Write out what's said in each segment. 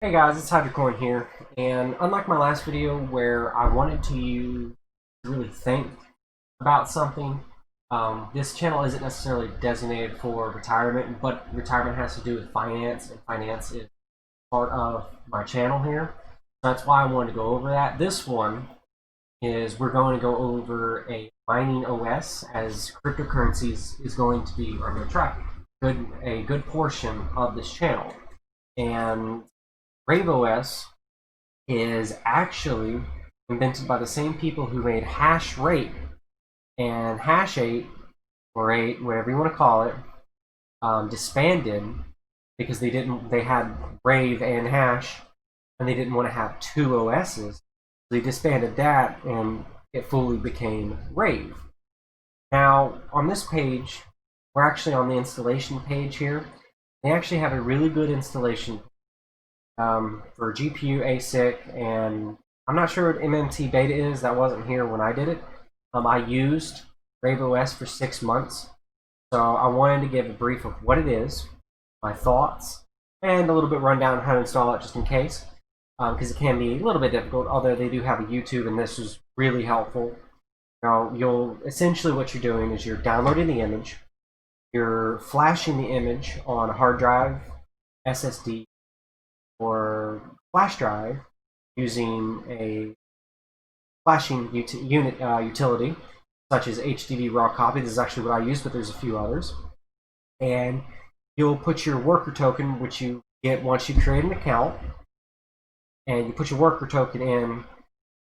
Hey guys, it's Hydrocorn here, and unlike my last video where I wanted to really think about something, this channel isn't necessarily designated for retirement, but retirement has to do with finance, and finance is part of my channel here. So that's why I wanted to go over that. This one is we're going to go over a mining OS, as cryptocurrencies is going to be, or going to track a good portion of this channel. And RaveOS is actually invented by the same people who made hash rate and hash 8 or 8, whatever you want to call it, disbanded because they had Rave and hash, and they didn't want to have two OSs. They disbanded that and it fully became Rave. Now on this page, we're actually on the installation page here. They actually have a really good installation for GPU, ASIC, and I'm not sure what MMT beta is. That wasn't here when I did it. I used RaveOS for 6 months, so I wanted to give a brief of what it is, my thoughts, and a little bit rundown on how to install it just in case, because it can be a little bit difficult, although they do have a YouTube, and this is really helpful. Now, essentially what you're doing is you're downloading the image, you're flashing the image on a hard drive, SSD, or flash drive using a flashing utility such as HDD raw copy. This is actually what I use, but there's a few others. And you'll put your worker token, which you get once you create an account, and you put your worker token in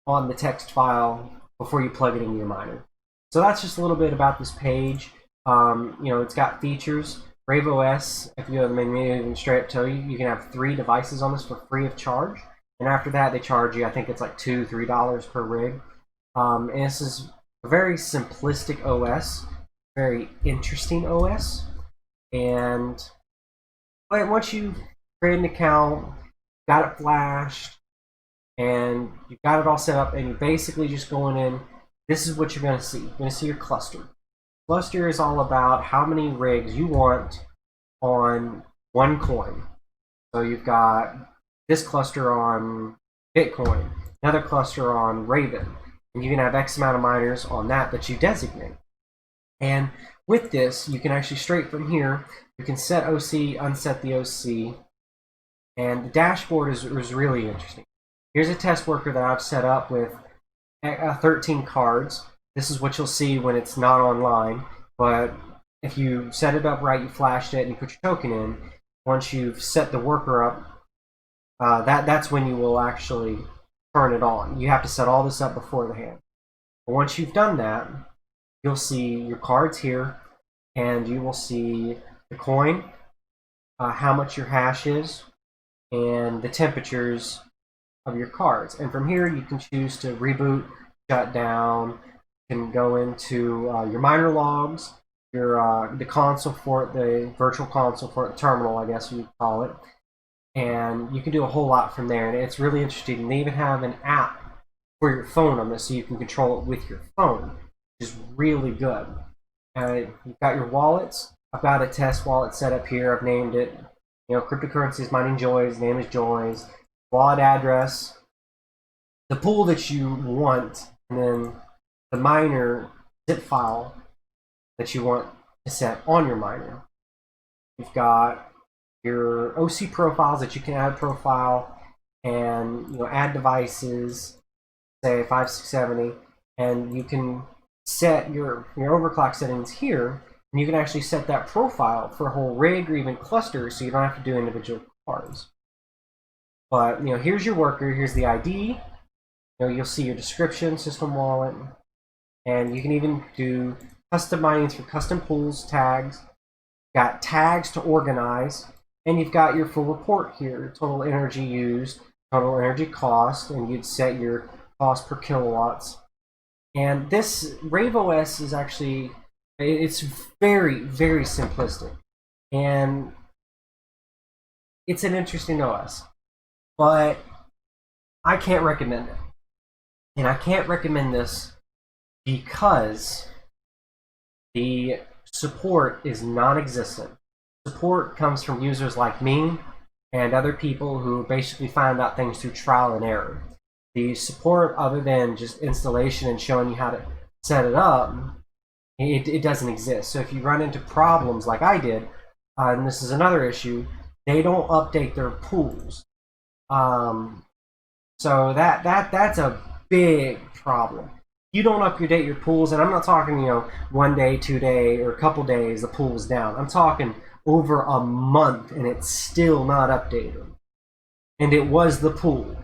on the text file before you plug it into your miner. So that's just a little bit about this page. It's got features. RaveOS, if you go to the main menu, and straight up tell you, you can have 3 devices on this for free of charge. And after that, they charge you, I think it's like $2, $3 per rig. And this is a very simplistic OS, very interesting OS. And once you create an account, got it flashed, and you've got it all set up, and you're basically just going in, this is what you're going to see. You're going to see your cluster. Cluster is all about how many rigs you want on one coin. So you've got this cluster on Bitcoin, another cluster on Raven, and you can have X amount of miners on that you designate. And with this, you can actually straight from here, you can set OC, unset the OC, and the dashboard is really interesting. Here's a test worker that I've set up with 13 cards. This is what you'll see when it's not online, but if you set it up right, you flashed it, and you put your token in, once you've set the worker up, that's when you will actually turn it on. You have to set all this up beforehand. But once you've done that, you'll see your cards here, and you will see the coin, how much your hash is, and the temperatures of your cards. And from here, you can choose to reboot, shut down. You can go into your miner logs, the console for it, the virtual console for it, the terminal, I guess you'd call it, and you can do a whole lot from there. And it's really interesting. And they even have an app for your phone on this, so you can control it with your phone, which is really good. You've got your wallets. I've got a test wallet set up here. I've named it, cryptocurrencies mining joys. Name is joys. Wallet address, the pool that you want, and then the miner zip file that you want to set on your miner. You've got your OC profiles that you can add profile, and add devices, say 5670, and you can set your overclock settings here, and you can actually set that profile for a whole rig or even cluster, so you don't have to do individual cards. But here's your worker, here's the ID. You'll see your description, system wallet, and you can even do custom mining through custom pools, tags. Got tags to organize, and you've got your full report here: total energy used, total energy cost, and you'd set your cost per kilowatts. And this RaveOS is actually, it's very, very simplistic, and it's an interesting OS. But I can't recommend it. And I can't recommend this because the support is non-existent. Support comes from users like me and other people who basically find out things through trial and error. The support, other than just installation and showing you how to set it up, it doesn't exist. So if you run into problems like I did, and this is another issue, they don't update their pools. So that's a big problem. You don't update your pools, and I'm not talking, 1 day, 2 day, or a couple days the pool is down. I'm talking over a month and it's still not updated. And it was the pool.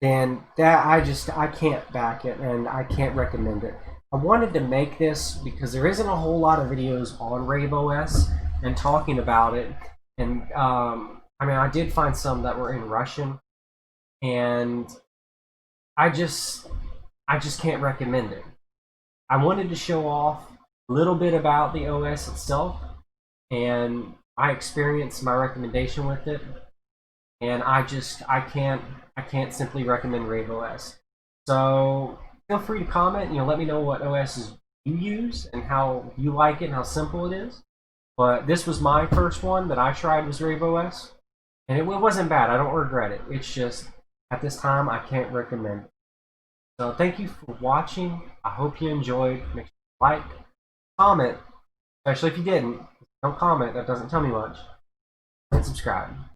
Then that I can't back it, and I can't recommend it. I wanted to make this because there isn't a whole lot of videos on RaveOS and talking about it. And I did find some that were in Russian, and I just can't recommend it. I wanted to show off a little bit about the OS itself and my experience, my recommendation with it, and I can't simply recommend RaveOS. So feel free to comment. Let me know what OSs you use and how you like it and how simple it is. But this was my first one that I tried, was RaveOS, and it wasn't bad. I don't regret it. It's just at this time I can't recommend it. So thank you for watching. I hope you enjoyed. Make sure you like, comment, especially if you didn't. Don't comment. That doesn't tell me much. And subscribe.